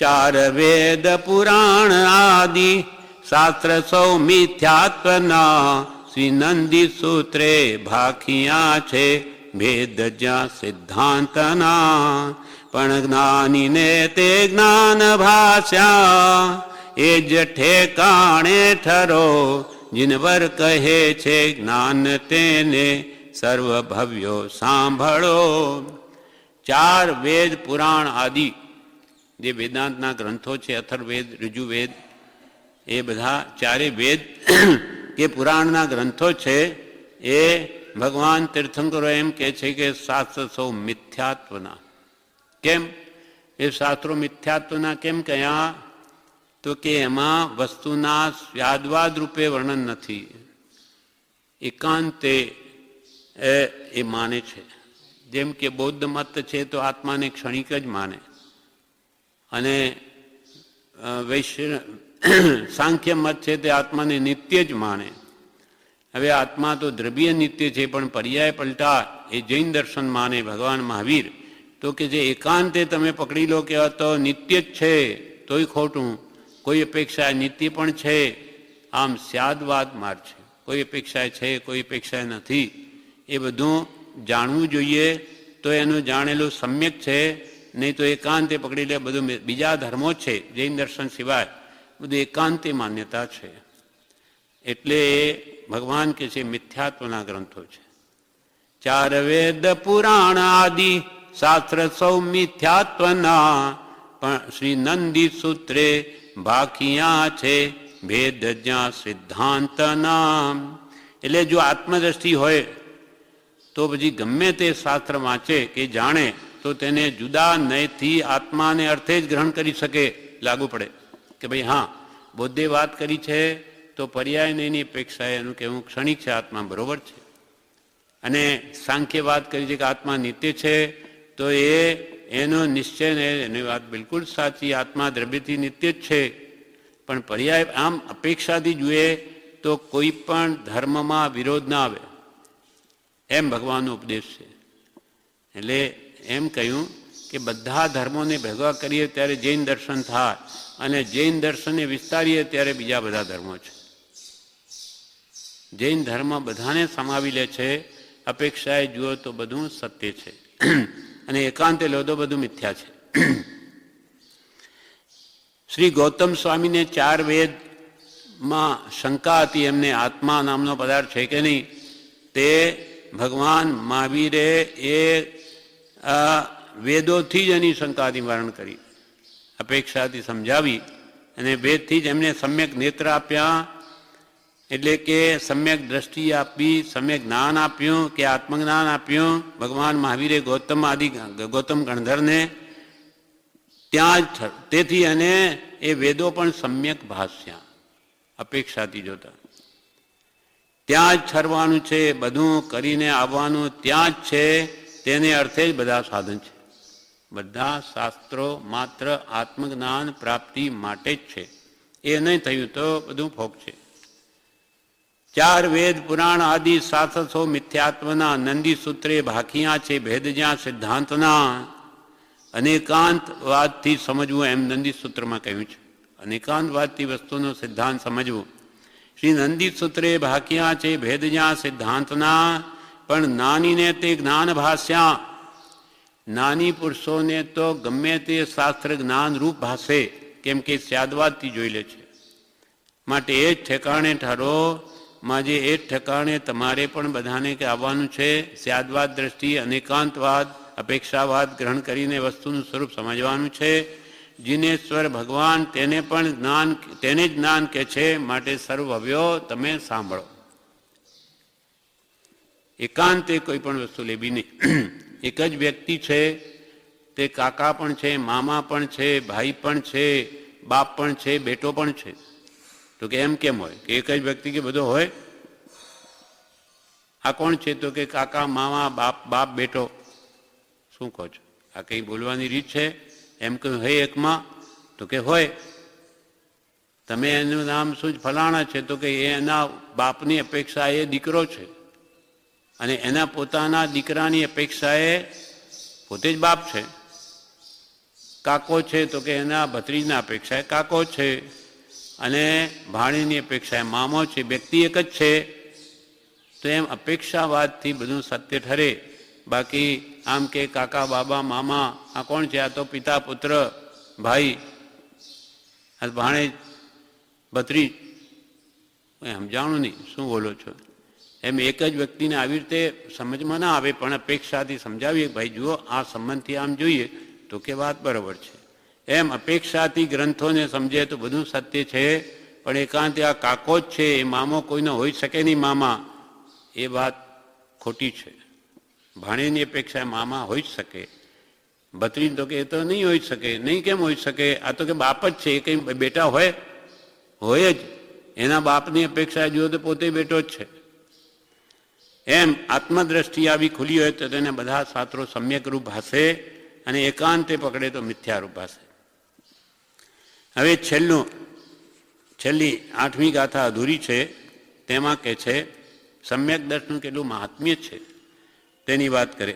ચાર વેદ પુરાણ આદિ શાસ્ત્ર સૌ મિથ્યાત્વના શ્રી નંદી સૂત્રે ભાખિયા છે ભેદ જ્યાં સિદ્ધાંતના પણ જ્ઞાનીને તે જ્ઞાન ભાષ્યા એ જ ઠેકાણે ઠરો જીનવર કહે છે જ્ઞાન તેને સર્વભવ્યો સાંભળો. ચાર વેદ પુરાણ આદિ જે વેદાંતના ગ્રંથો છે, અથર્વવેદ, ઋજુવેદ, એ બધા ચારે વેદ કે પુરાણના ગ્રંથો છે એ ભગવાન તીર્થંકરો એમ કહે છે કે શાસ્ત્ર સૌ મિથ્યાત્વના. કેમ એ શાસ્ત્રો મિથ્યાત્વના કેમ કહ્યા? તો કે એમાં વસ્તુના સ્વાદવાદ રૂપે વર્ણન નથી. એકાંતે એ માને છે. જેમ કે બૌદ્ધ મત છે તો આત્માને ક્ષણિક જ માને, અને સાંખ્ય મત છે તે આત્માને નિત્ય જ માને. હવે આત્મા તો દ્રવ્ય નિત્ય છે, પણ પર્યાય પલટા એ જૈન દર્શન માને ભગવાન મહાવીર. તો કે જે એકાંતે તમે પકડી લો કે તો નિત્ય જ છે તોય ખોટું, કોઈ અપેક્ષા નિત્ય પણ છે, આમ સ્યાદવાદ માર્ગ છે. કોઈ અપેક્ષા છે, કોઈ અપેક્ષા નથી, એ બધું જાણવું જોઈએ. તો એનું જાણેલું સમ્યક છે, નહીં તો એકાંતે પકડી લે. બધું બીજા ધર્મો છે જૈન દર્શન સિવાય બધું એકાંતે માન્યતા છે. એટલે ભગવાન કે છે મિથ્યાત્વના ગ્રંથો છે. ચાર વેદ પુરાણ આદિ શાસ્ત્ર સૌ મિથ્યાત્વના પણ શ્રી નંદી સૂત્રે ભાખિયા છે ભેદ જ્યાં સિદ્ધાંતના. એટલે જો આત્મદ્રષ્ટિ હોય તો પછી ગમે તે શાસ્ત્ર વાંચે કે જાણે તો તેને જુદા નયથી આત્માને અર્થે જ ગ્રહણ કરી શકે, લાગુ પડે કે ભાઈ હા બૌદ્ધે વાત કરી છે તો પર્યાય નહીંની અપેક્ષાએ એનું કહેવું ક્ષણિક છે, આત્મા બરોબર છે. અને સાંખ્ય વાત કરી છે કે આત્મા નિત્ય છે, તો એનો નિશ્ચય ને એની વાત બિલકુલ સાચી, આત્મા દ્રવ્યથી નિત્ય જ છે. પણ પર્યાય આમ અપેક્ષાથી જુએ તો કોઈ પણ ધર્મમાં વિરોધ ના આવે, એમ ભગવાનનો ઉપદેશ છે. એટલે એમ કહ્યું કે બધા ધર્મોને ભેગા કરીએ ત્યારે જૈન દર્શન થાય, અને જૈન દર્શનને વિસ્તારીએ ત્યારે બીજા બધા ધર્મો છે. જૈન ધર્મ બધાને સમાવી લે છે. અપેક્ષાએ જુઓ તો બધું સત્ય છે, અને એકાંતે લો તો બધું મિથ્યા છે. શ્રી ગૌતમ સ્વામીને ચાર વેદમાં શંકા હતી, એમને આત્મા નામનો પદાર્થ છે કે નહીં. તે ભગવાન મહાવીરે એ વેદોથી જ એની શંકા નિવારણ કરી, અપેક્ષાથી સમજાવી, અને વેદથી જ એમને સમ્યક નેત્ર આપ્યા. એટલે કે સમ્યક દ્રષ્ટિ આપી, સમ્યક જ્ઞાન આપ્યું, કે આત્મજ્ઞાન આપ્યું ભગવાન મહાવીરે ગૌતમ ગણધરને. ત્યાં જ તેથી અને એ વેદો પણ સમ્યક ભાષ્યા, અપેક્ષાથી જોતા. ત્યાં જ ઠરવાનું છે, બધું કરીને આવવાનું ત્યાં જ છે, તેને અર્થે જ બધા સાધન છે. બધા શાસ્ત્રો માત્ર આત્મજ્ઞાન પ્રાપ્તિ માટે જ છે. એ નહીં થયું તો બધું ફોક છે. ચાર વેદ પુરાણ આદિ શાસ્ત્રો મિથ્યાત્વના નંદી સૂત્રે ભાખિયા છે ભેદ જ્યાં સિદ્ધાંતના. અનેકાંતવાદથી સમજવું એમ નંદી સૂત્રમાં કહ્યું છે. અનેકાંતવાદથી વસ્તુનો સિદ્ધાંત સમજવું. શ્રી નંદી સૂત્રે ભાખિયા છે ભેદ જ્યાં સિદ્ધાંતના પણ નાનીને તે જ્ઞાન ભાષ્યા. નાની પુરુષોને તો ગમે તે શાસ્ત્ર જ્ઞાન રૂપ ભાષે, કેમ કે સ્યાદવાદથી જોઈ લે છે. માટે એ જ ઠેકાણે ઠરો. માજે એ જ ઠેકાણે તમારે પણ બધાને કે આવવાનું છે. સ્યાદવાદ દ્રષ્ટિ, અનેકાંતવાદ, અપેક્ષાવાદ ગ્રહણ કરીને વસ્તુનું સ્વરૂપ સમજવાનું છે. જીનેશ્વર ભગવાન તેને પણ જ્ઞાન, તેને જ જ્ઞાન કે છે. માટે સર્વવ્યો તમે સાંભળો. એકાંતે કોઈ પણ વસ્તુ લેવી નહીં. એક જ વ્યક્તિ છે, તે કાકા પણ છે, મામા પણ છે, ભાઈ પણ છે, બાપ પણ છે, બેટો પણ છે. તો કે એમ કેમ હોય કે એક જ વ્યક્તિ કે બધો હોય? આ કોણ છે? તો કે કાકા, મામા, બાપ, બેટો. શું કહો છો? આ કંઈ બોલવાની રીત છે? એમ કહ્યું હે એકમાં? તો કે હોય. તમે એનું નામ શું ફલાણા છે? તો કે એના બાપની અપેક્ષા એ દીકરો છે, અને એના પોતાના દીકરાની અપેક્ષાએ પોતે જ બાપ છે. કાકો છે તો કે એના ભત્રીજના અપેક્ષાએ કાકો છે, અને ભાણીની અપેક્ષાએ મામો છે, વ્યક્તિ એક જ છે. તો એમ અપેક્ષાવાદથી બધું સત્ય ઠરે. બાકી આમ કે કાકા બાબા મામા આ કોણ છે? આ તો પિતા પુત્ર ભાઈ ભાણેજ ભત્રીજ, સમજાણું નહીં શું બોલો છો. એમ એક જ વ્યક્તિને આવી રીતે સમજમાં ના આવે, પણ અપેક્ષાથી સમજાવીએ ભાઈ જુઓ આ સંબંધથી આમ જોઈએ તો કે વાત બરાબર છે. એમ અપેક્ષાથી ગ્રંથોને સમજે તો બધું સત્ય છે, પણ એકાંતે આ કાકો જ છે એ મામો કોઈનો હોઈ શકે નહીં મામા, એ વાત ખોટી છે. ભાણેની અપેક્ષા મામા હોઈ જ શકે, ભત્રીજ તો કે એ તો નહીં હોઈ શકે. નહીં કેમ હોઈ શકે? આ તો કે બાપ જ છે, એ કંઈ બેટા હોય જ. એના બાપની અપેક્ષા જુઓ તો પોતે બેટો જ છે. એમ આત્મદ્રષ્ટિ આવી ખુલી હોય તો તેને બધા શાસ્ત્રો સમ્યક રૂપ ભાષે, અને એકાંતે પકડે તો મિથ્યા રૂપ ભાષે. હવે છેલ્લી 8મી ગાથા અધૂરી છે. તેમાં કે છે સમ્યક દર્શનનું કેટલું મહાત્મ્ય છે તેની વાત કરે.